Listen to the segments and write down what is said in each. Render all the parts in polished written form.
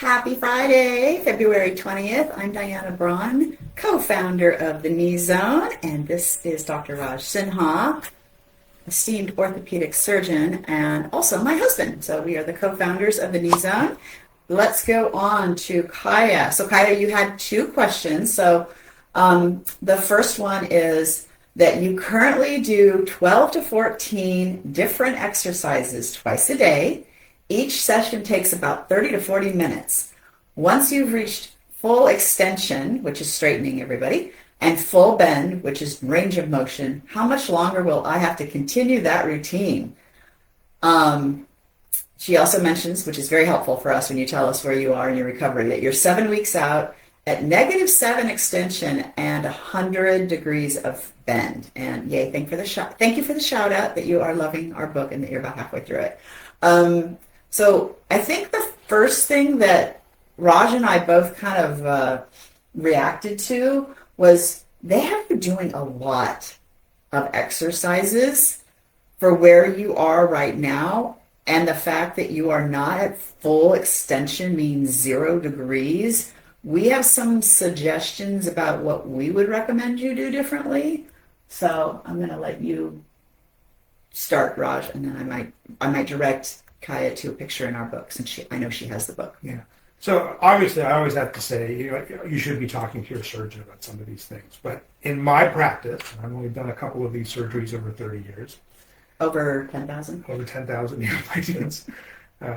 Happy Friday, February 20th. I'm Diana Braun, co-founder of the Knee Zone, and this is Dr. Raj Sinha, esteemed orthopedic surgeon, and also my husband. So we are the co-founders of the Knee Zone. Let's go on to Kaya. So Kaya, you had two questions. So the first one is that you currently do 12 to 14 different exercises twice a day. Each session takes about 30 to 40 minutes. Once you've reached full extension, which is straightening everybody, and full bend, which is range of motion, how much longer will I have to continue that routine? She also mentions, which is very helpful for us when you tell us where you are in your recovery, that you're 7 weeks out at -7 extension and 100 degrees of bend. And yay, thank you for the shout out that you are loving our book and that you're about halfway through it. So I think the first thing that Raj and I both kind of reacted to was they have you doing a lot of exercises for where you are right now, and the fact that you are not at full extension means 0 degrees. We have some suggestions about what we would recommend you do differently. So I'm going to let you start, Raj, and then I might direct Kaya to a picture in our book, since I know she has the book. Yeah. So obviously, I always have to say you should be talking to your surgeon about some of these things. But in my practice, I've only done a couple of these surgeries over 30 years. Over 10,000? Over 10,000, yeah, my students.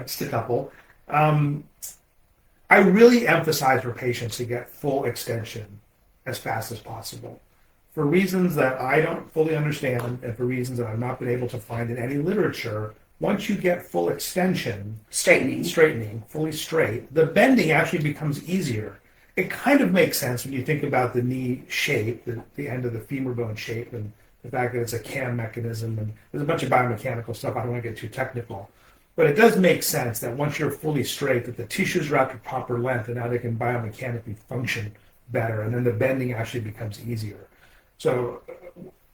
Just a couple. I really emphasize for patients to get full extension as fast as possible. For reasons that I don't fully understand, and for reasons that I've not been able to find in any literature, once you get full extension, straightening, fully straight, the bending actually becomes easier. It kind of makes sense when you think about the knee shape, the end of the femur bone shape, and the fact that it's a cam mechanism, and there's a bunch of biomechanical stuff. I don't want to get too technical. But it does make sense that once you're fully straight, that the tissues are at the proper length, and now they can biomechanically function better, and then the bending actually becomes easier. So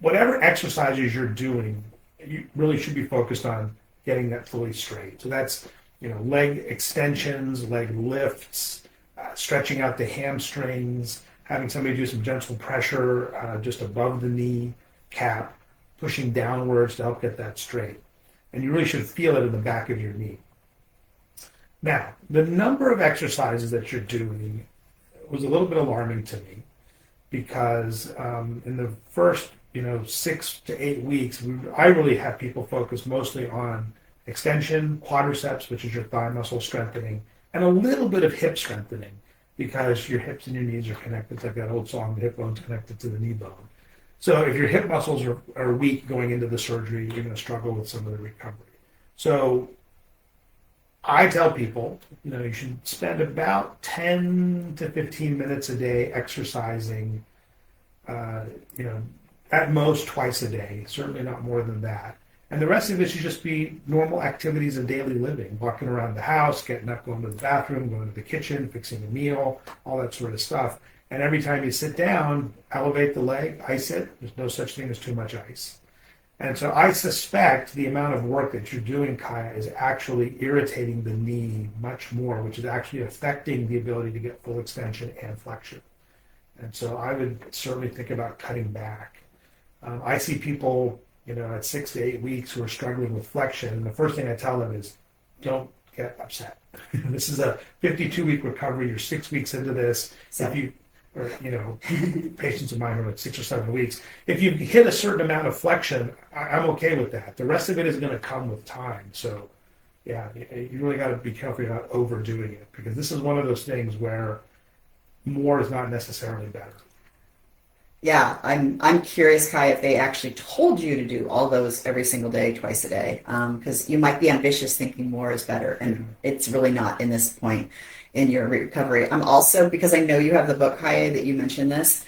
whatever exercises you're doing, you really should be focused on getting that fully straight. So that's, leg extensions, leg lifts, stretching out the hamstrings, having somebody do some gentle pressure just above the knee cap, pushing downwards to help get that straight. And you really should feel it in the back of your knee. Now, the number of exercises that you're doing was a little bit alarming to me, because in the first 6 to 8 weeks, I really had people focus mostly on extension, quadriceps, which is your thigh muscle strengthening, and a little bit of hip strengthening, because your hips and your knees are connected. It's like that old song, the hip bone's connected to the knee bone. So if your hip muscles are weak going into the surgery, you're going to struggle with some of the recovery. So I tell people, you should spend about 10 to 15 minutes a day exercising, at most twice a day, certainly not more than that. And the rest of it should just be normal activities of daily living, walking around the house, getting up, going to the bathroom, going to the kitchen, fixing a meal, all that sort of stuff. And every time you sit down, elevate the leg, ice it. There's no such thing as too much ice. And so I suspect the amount of work that you're doing, Kaya, is actually irritating the knee much more, which is actually affecting the ability to get full extension and flexion. And so I would certainly think about cutting back. I see people, at 6 to 8 weeks who are struggling with flexion, and the first thing I tell them is, don't get upset. This is a 52-week recovery. You're 6 weeks into this. Patients of mine are like 6 or 7 weeks. If you hit a certain amount of flexion, I'm okay with that. The rest of it is going to come with time. So, yeah, you really got to be careful you're not overdoing it, because this is one of those things where more is not necessarily better. Yeah, I'm curious, Kai, if they actually told you to do all those every single day, twice a day, because you might be ambitious thinking more is better, and it's really not in this point in your recovery. I'm also, because I know you have the book, Kai, that you mentioned this,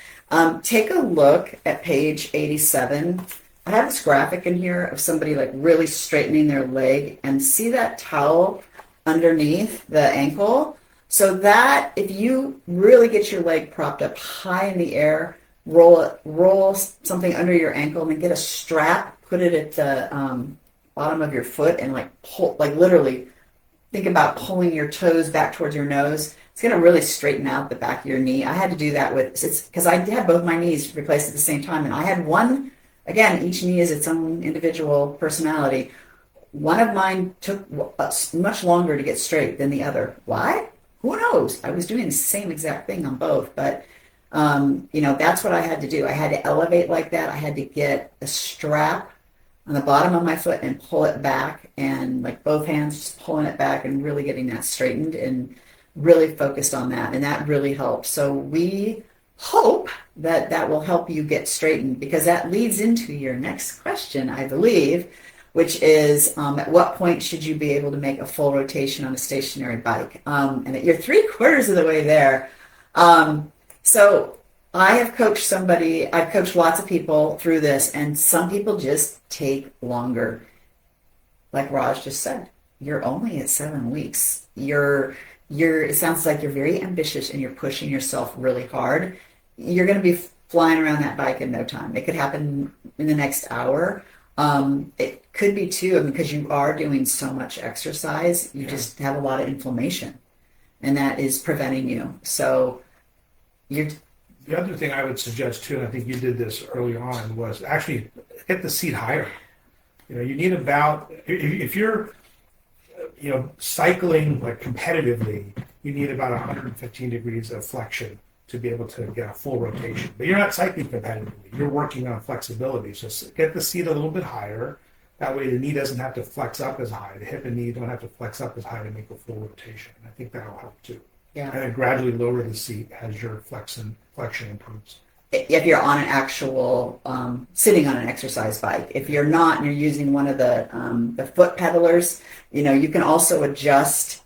take a look at page 87. I have this graphic in here of somebody like really straightening their leg, and see that towel underneath the ankle? So that if you really get your leg propped up high in the air, roll something under your ankle, and then get a strap, put it at the bottom of your foot, and pull, literally think about pulling your toes back towards your nose, it's going to really straighten out the back of your knee. I had to do that because I had both my knees replaced at the same time, and I had one. Again, each knee is its own individual personality. One of mine took much longer to get straight than the other. Why? Who knows? I was doing the same exact thing on both, but that's what I had to do. I had to elevate like that. I had to get a strap on the bottom of my foot and pull it back, and like both hands just pulling it back and really getting that straightened and really focused on that. And that really helped. So we hope that will help you get straightened, because that leads into your next question, I believe, which is at what point should you be able to make a full rotation on a stationary bike? And you're 3/4 of the way there. So I have coached I've coached lots of people through this, and some people just take longer. Like Raj just said, you're only at 7 weeks. It sounds like you're very ambitious and you're pushing yourself really hard. You're going to be flying around that bike in no time. It could happen in the next hour. It could be too, because you are doing so much exercise, you just have a lot of inflammation, and that is preventing you. So the other thing I would suggest too, and I think you did this early on, was actually hit the seat higher. You need about, if you're cycling like competitively, you need about 115 degrees of flexion to be able to get a full rotation. But you're not cycling competitively. You're working on flexibility. So get the seat a little bit higher. That way the knee doesn't have to flex up as high. The hip and knee don't have to flex up as high to make a full rotation. And I think that'll help too. Yeah. And then gradually lower the seat as your flexion improves. If you're on an actual sitting on an exercise bike. If you're not and you're using one of the foot pedalers, you can also adjust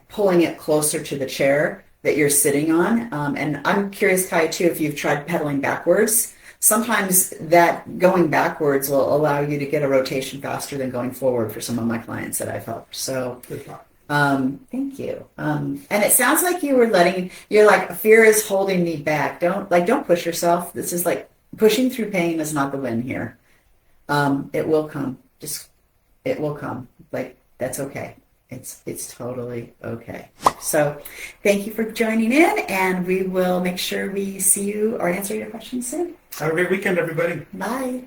pulling it closer to the chair that you're sitting on. And I'm curious, Kai, too, if you've tried pedaling backwards. Sometimes that going backwards will allow you to get a rotation faster than going forward for some of my clients that I've helped. So thank you. And it sounds like you're like, fear is holding me back. Don't push yourself. This is like pushing through pain is not the win here. It will come. It will come. Like, that's okay. It's totally okay. So thank you for joining in, and we will make sure we see you or answer your questions soon. Have a great weekend, everybody. Bye.